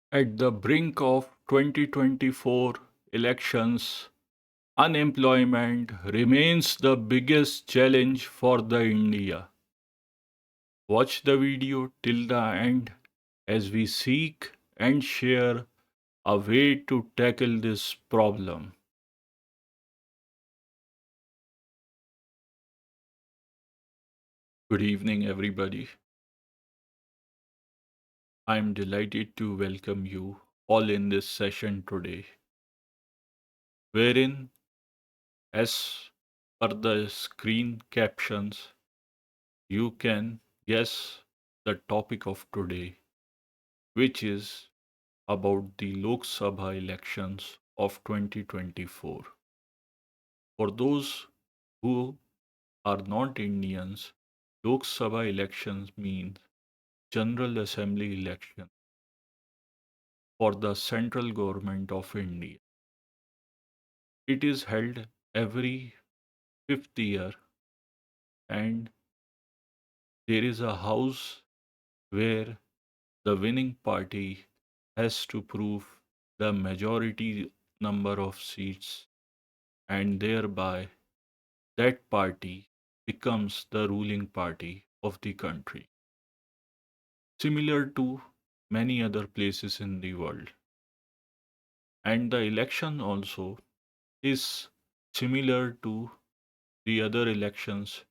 At the brink of 2024 elections, unemployment remains the biggest challenge for the India. Watch the video till the end as we seek and share a way to tackle this problem. Good evening, everybody. I'm delighted to welcome you all in this session today, wherein, as per the screen captions, you can guess the topic of today, which is about the Lok Sabha elections of 2024. For those who are not Indians, Lok Sabha elections means General Assembly election for the central government of India. It is held every fifth year, and there is a house where the winning party has to prove the majority number of seats, and thereby that party becomes the ruling party of the country, similar to many other places in the world. And the election also is similar to the other elections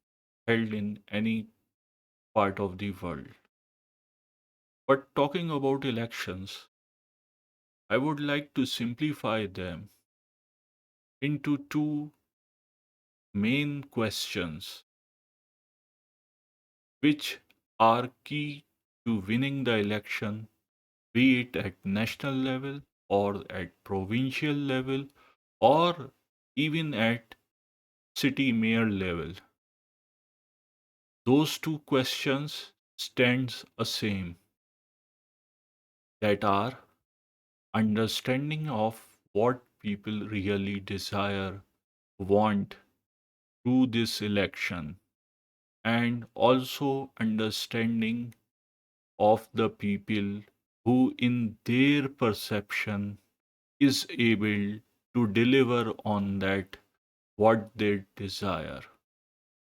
held in any part of the world. But talking about elections, I would like to simplify them into two main questions which are key to winning the election, be it at national level or at provincial level or even at city mayor level. Those two questions stands a same, that are understanding of what people really desire, want through this election, and also understanding of the people who in their perception is able to deliver on that what they desire.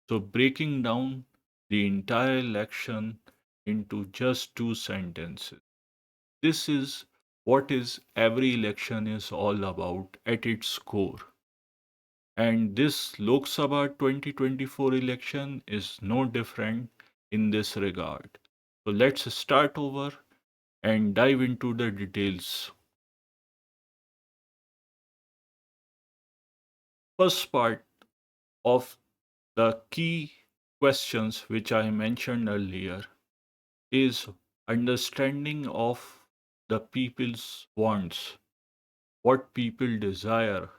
So breaking down the entire election into just two sentences. This is what is every election is all about at its core. And this Lok Sabha 2024 election is no different in this regard. So let's start over and dive into the details. First part of the key questions which I mentioned earlier is understanding of the people's wants, what people desire,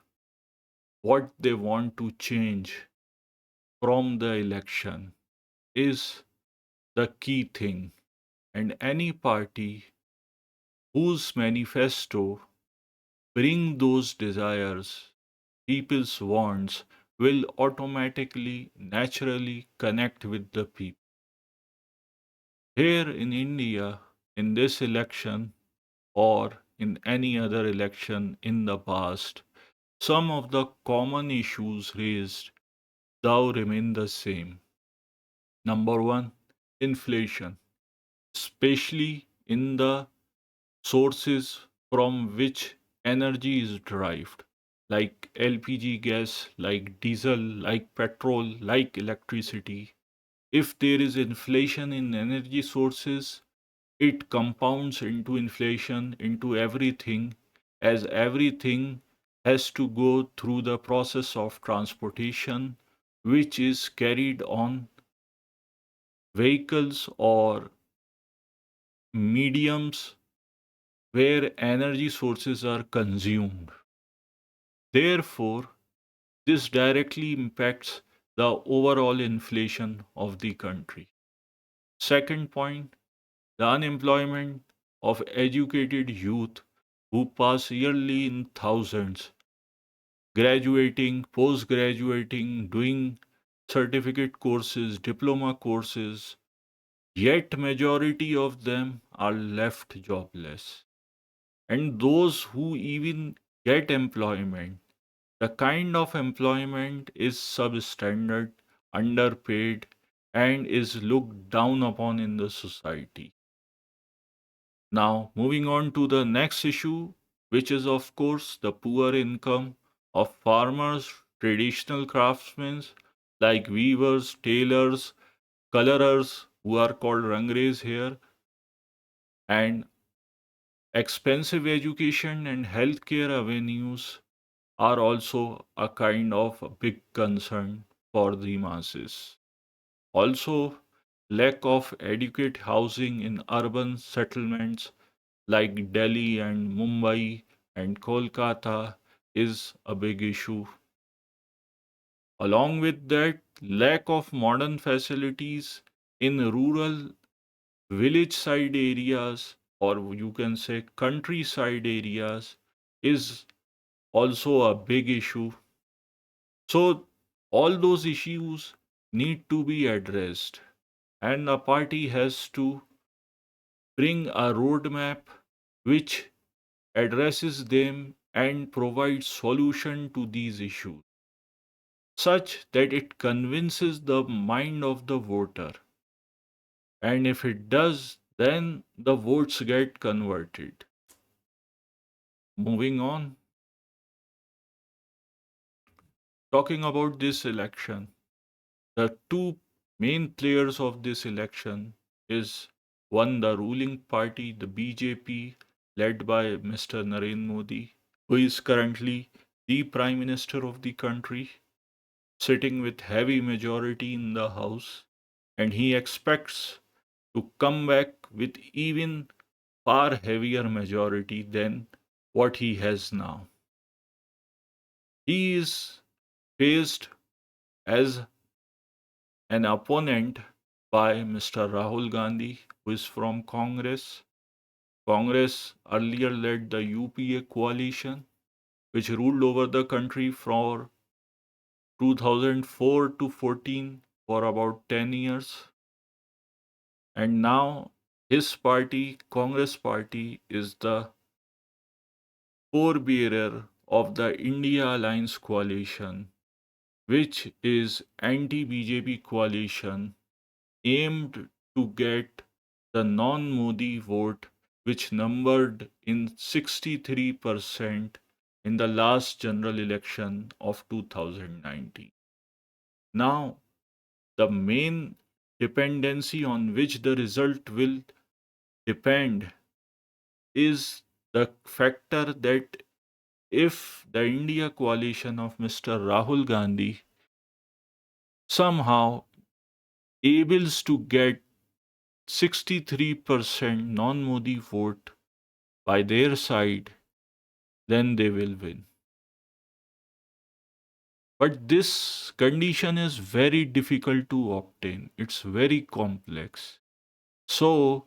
what they want to change from the election is the key thing. And any party whose manifesto bring those desires, people's wants, will automatically, naturally connect with the people. Here in India, in this election, or in any other election in the past, some of the common issues raised thou remain the same. Number one, inflation, especially in the sources from which energy is derived, like LPG gas, like diesel, like petrol, like electricity. If there is inflation in energy sources, it compounds into inflation into everything, as everything has to go through the process of transportation, which is carried on vehicles or mediums where energy sources are consumed. Therefore, this directly impacts the overall inflation of the country. Second point, the unemployment of educated youth who pass yearly in thousands, graduating, post graduating, doing certificate courses, diploma courses, yet majority of them are left jobless. And those who even get employment, the kind of employment is substandard, underpaid, and is looked down upon in the society. Now, moving on to the next issue, which is, of course, the poor income of farmers, traditional craftsmen like weavers, tailors, colorers, who are called rangres here, and expensive education and healthcare avenues are also a kind of a big concern for the masses. Also, lack of adequate housing in urban settlements like Delhi and Mumbai and Kolkata is a big issue. Along with that, lack of modern facilities in rural village side areas, or you can say countryside areas, is also a big issue. So, all those issues need to be addressed, and a party has to bring a roadmap which addresses them and provides solution to these issues such that it convinces the mind of the voter, and if it does, then the votes get converted. Moving on, talking about this election, the two main players of this election is one, the ruling party, the BJP, led by Mr. Narendra Modi, who is currently the prime minister of the country, sitting with heavy majority in the house, and he expects to come back with even far heavier majority than what he has now. He is faced as an opponent by Mr. Rahul Gandhi, who is from Congress. Congress earlier led the UPA coalition, which ruled over the country from 2004 to 14 for about 10 years. And now his party, Congress party, is the forebearer of the India Alliance coalition, which is anti-BJP coalition aimed to get the non-Modi vote, which numbered in 63% in the last general election of 2019. Now, the main dependency on which the result will depend is the factor that if the India coalition of Mr. Rahul Gandhi somehow ables to get 63% non-Modi vote by their side, then they will win. But this condition is very difficult to obtain. It's very complex. So,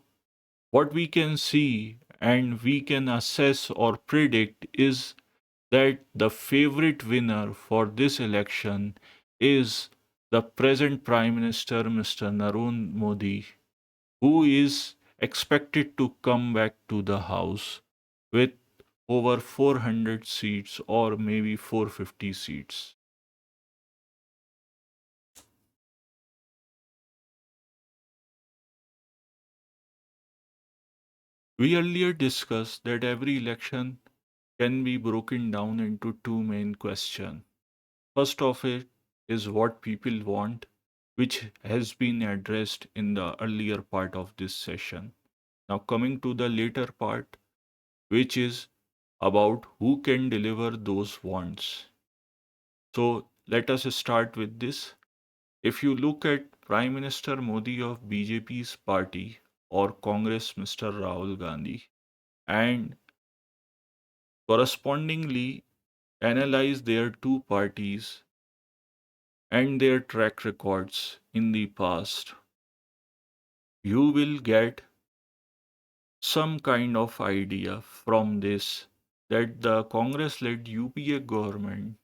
what we can see and we can assess or predict is that the favorite winner for this election is the present Prime Minister, Mr. Narendra Modi, who is expected to come back to the House with over 400 seats or maybe 450 seats. We earlier discussed that every election can be broken down into two main questions. First of it is what people want, which has been addressed in the earlier part of this session. Now, coming to the later part, which is about who can deliver those wants. So, let us start with this. If you look at Prime Minister Modi of BJP's party or Congress, Mr. Rahul Gandhi, and correspondingly analyze their two parties and their track records in the past, you will get some kind of idea from this that the Congress led UPA government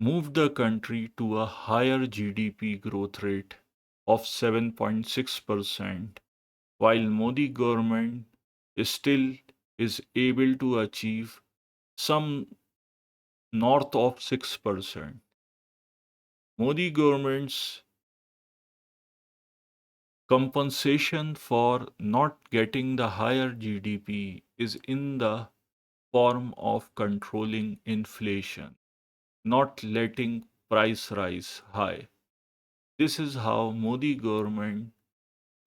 moved the country to a higher GDP growth rate of 7.6%, while Modi government still is able to achieve some north of 6%. Modi government's compensation for not getting the higher GDP is in the form of controlling inflation, not letting price rise high. This is how Modi government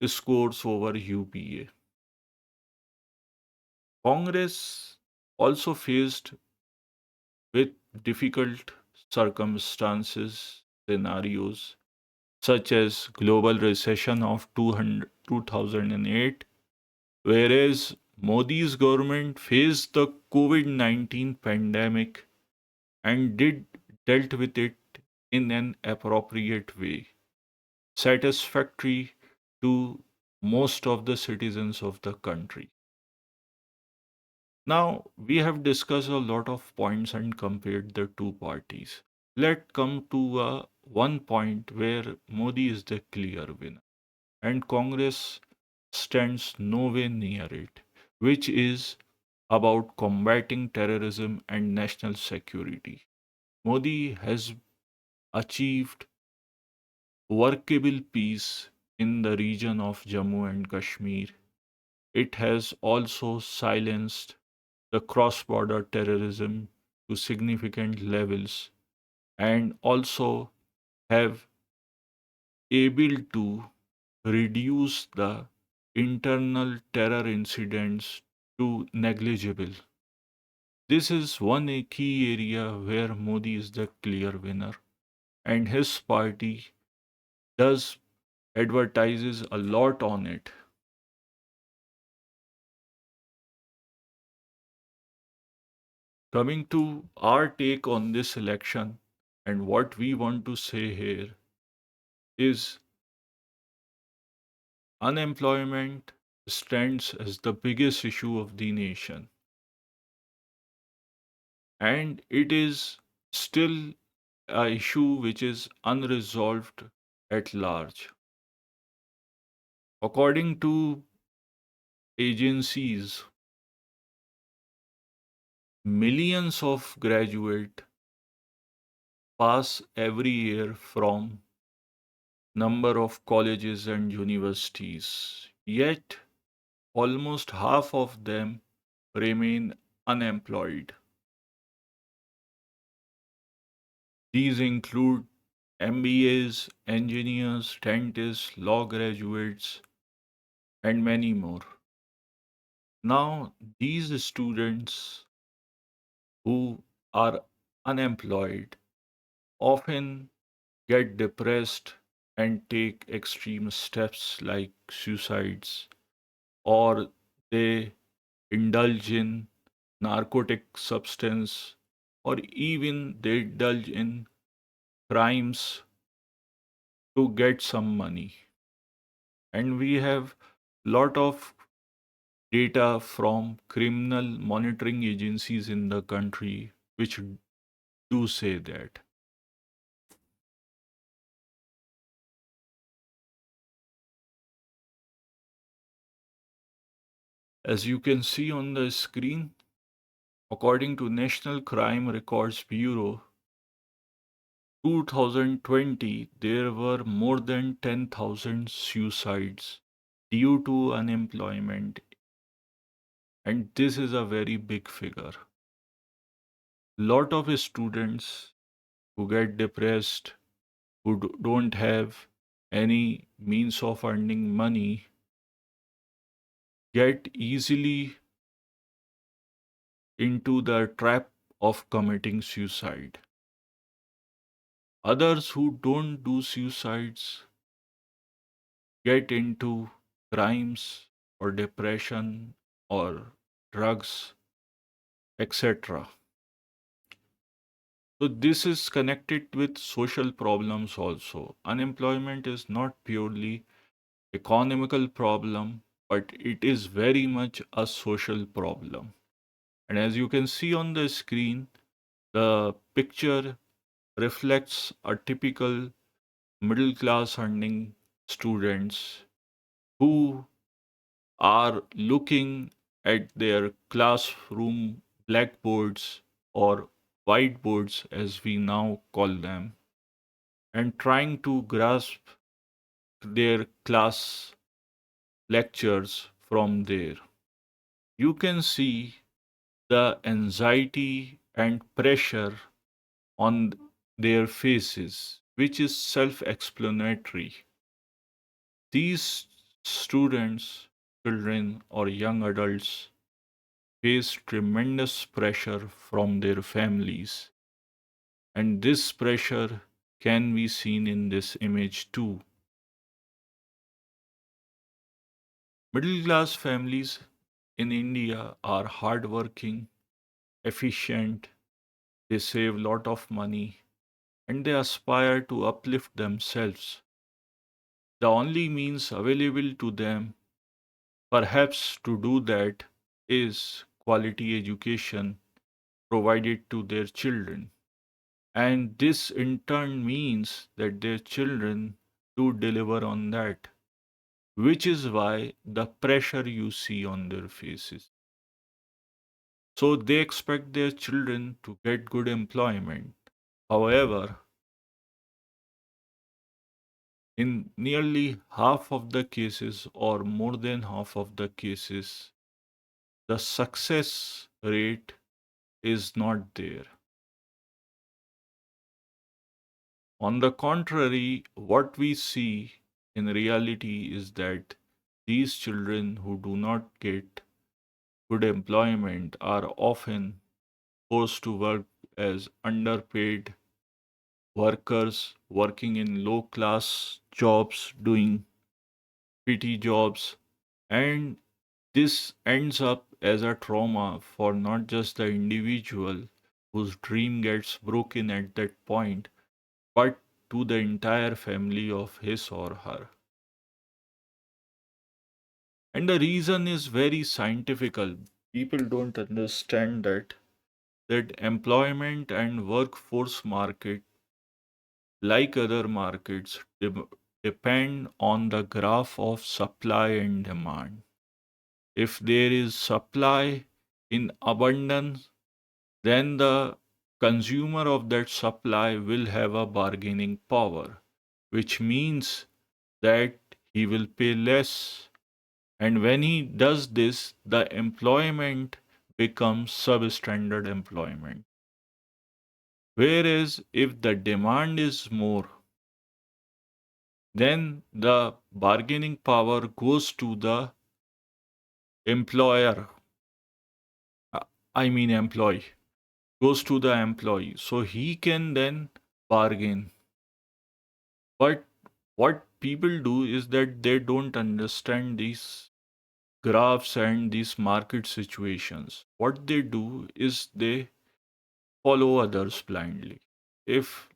scores over UPA. Congress also faced with difficult circumstances scenarios such as global recession of 2008, whereas Modi's government faced the COVID-19 pandemic and dealt with it in an appropriate way, satisfactory to most of the citizens of the country. Now, we have discussed a lot of points and compared the two parties. Let's come to one point where Modi is the clear winner and Congress stands nowhere near it, which is about combating terrorism and national security. Modi has achieved workable peace in the region of Jammu and Kashmir. It has also silenced the cross border terrorism to significant levels and also have able to reduce the internal terror incidents to negligible. This is one key area where Modi is the clear winner, and his party does advertises a lot on it. Coming to our take on this election and what we want to say here is unemployment stands as the biggest issue of the nation, and it is still a issue which is unresolved at large. According to agencies, millions of graduates pass every year from number of colleges and universities. Yet almost half of them remain unemployed. These include MBAs, engineers, dentists, law graduates, and many more. Now, these students who are unemployed often get depressed and take extreme steps like suicides, or they indulge in narcotic substance, or even they indulge in crimes to get some money. And we have lot of data from criminal monitoring agencies in the country which do say that. As you can see on the screen, according to National Crime Records Bureau, 2020 there were more than 10,000 suicides due to unemployment, and this is a very big figure. Lot of students who get depressed, who don't have any means of earning money, get easily into the trap of committing suicide. Others who don't do suicides get into crimes or depression or drugs, etc. So, this is connected with social problems also. Unemployment is not purely economical problem, but it is very much a social problem. And as you can see on the screen, the picture reflects a typical middle class earning students who are looking at their classroom blackboards or whiteboards, as we now call them, and trying to grasp their class lectures from there. You can see the anxiety and pressure on their faces, which is self explanatory. These students, children, or young adults face tremendous pressure from their families, and this pressure can be seen in this image too. Middle class families in India are hardworking, efficient, they save a lot of money, and they aspire to uplift themselves. The only means available to them, perhaps, to do that is quality education provided to their children. And this in turn means that their children do deliver on that, which is why the pressure you see on their faces. So they expect their children to get good employment. However, in nearly half of the cases, or more than half of the cases, the success rate is not there. On the contrary, what we see in reality is that these children who do not get good employment are often forced to work as underpaid workers, working in low class jobs, doing PT jobs, and this ends up as a trauma for not just the individual whose dream gets broken at that point, but to the entire family of his or her. And the reason is very scientifical. People don't understand that employment and workforce market, like other markets, depend on the graph of supply and demand. If there is supply in abundance, then the consumer of that supply will have a bargaining power, which means that he will pay less. And when he does this, the employment becomes substandard employment. Whereas if the demand is more, then the bargaining power goes to the employer, uh, I mean employee, goes to the employee. So he can then bargain. But what people do is that they don't understand these graphs and these market situations. What they do is they follow others blindly. If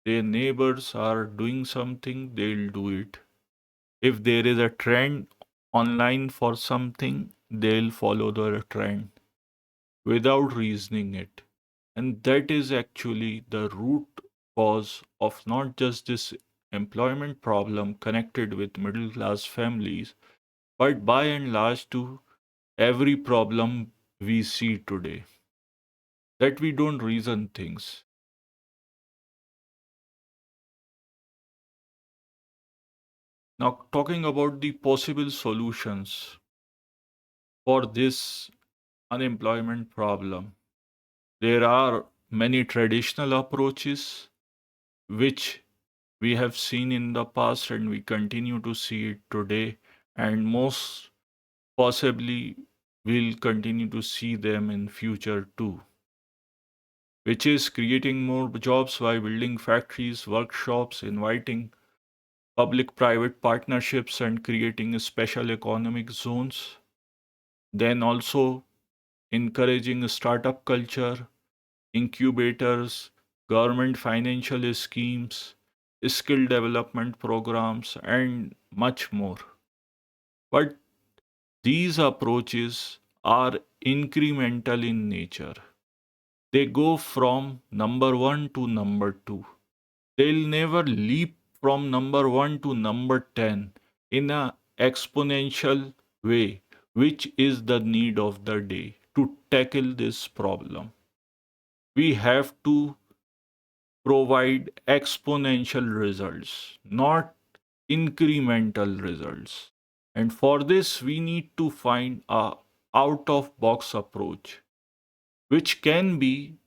their neighbors are doing something, they'll do it. If there is a trend online for something, they'll follow the trend without reasoning it. And that is actually the root cause of not just this employment problem connected with middle class families, but by and large to every problem we see today. That we don't reason things. Now, talking about the possible solutions for this unemployment problem, there are many traditional approaches which we have seen in the past and we continue to see it today, and most possibly we'll continue to see them in future too, which is creating more jobs by building factories, workshops, inviting public private partnerships, and creating special economic zones. Then also encouraging a startup culture, incubators, government financial schemes, skill development programs, and much more. But these approaches are incremental in nature. They go from number one to number two. They'll never leap from number one to number 10 in a exponential way, which is the need of the day to tackle this problem. We have to provide exponential results, not incremental results. And for this, we need to find a out of box approach, which can be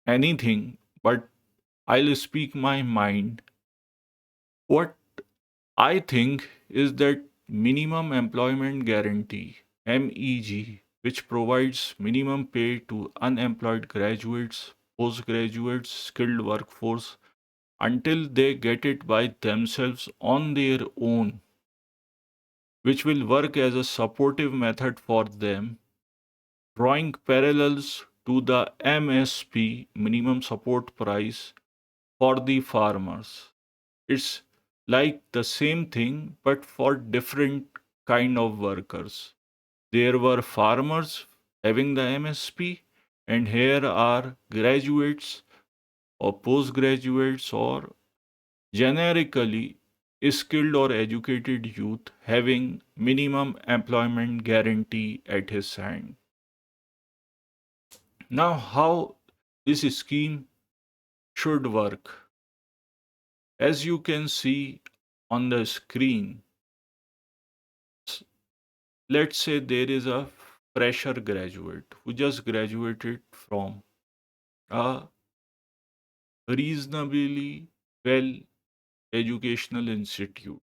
anything, but I'll speak my mind. What I think is that minimum employment guarantee, MEG, which provides minimum pay to unemployed graduates, postgraduates, skilled workforce until they get it by themselves on their own, which will work as a supportive method for them, drawing parallels to the MSP, minimum support price, for the farmers. It's like the same thing but for different kind of workers. There were farmers having the MSP, and here are graduates or postgraduates or generically skilled or educated youth having minimum employment guarantee at his hand. Now, how this scheme should work? As you can see on the screen, let's say there is a fresher graduate who just graduated from a reasonably well educational institute,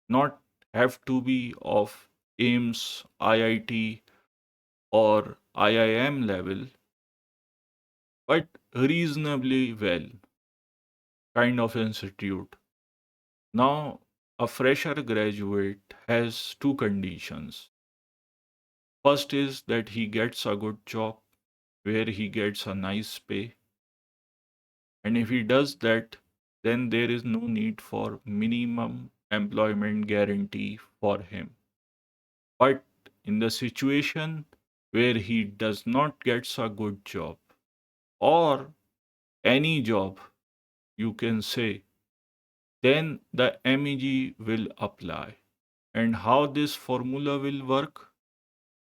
not have to be of AIMS, IIT, or IIM level, but reasonably well kind of institute. Now, a fresher graduate has two conditions. First is that he gets a good job where he gets a nice pay. And if he does that, then there is no need for minimum employment guarantee for him. But in the situation where he does not get a good job or any job, you can say, then the MEG will apply. And how this formula will work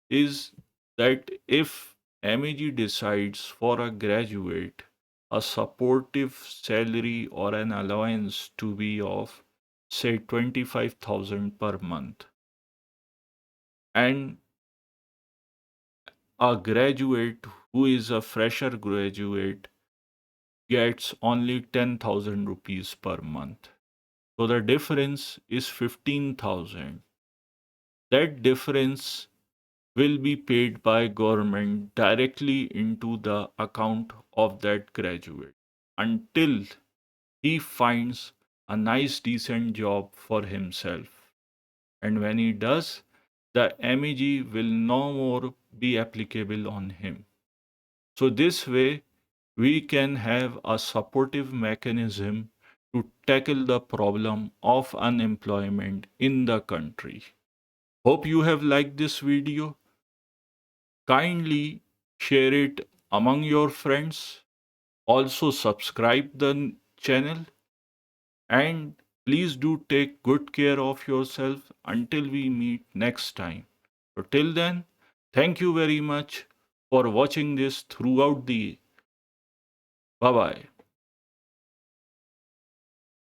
is that if MEG decides for a graduate a supportive salary or an allowance to be of say 25,000 per month, and a graduate who is a fresher graduate gets only 10,000 rupees per month, so the difference is 15,000. That difference will be paid by government directly into the account of that graduate until he finds a nice decent job for himself. And when he does, the MEG will no more be applicable on him. So this way we can have a supportive mechanism to tackle the problem of unemployment in the country. Hope you have liked this video. Kindly share it among your friends. Also subscribe the channel, and please do take good care of yourself until we meet next time. So till then, thank you very much for watching this throughout the. Bye bye.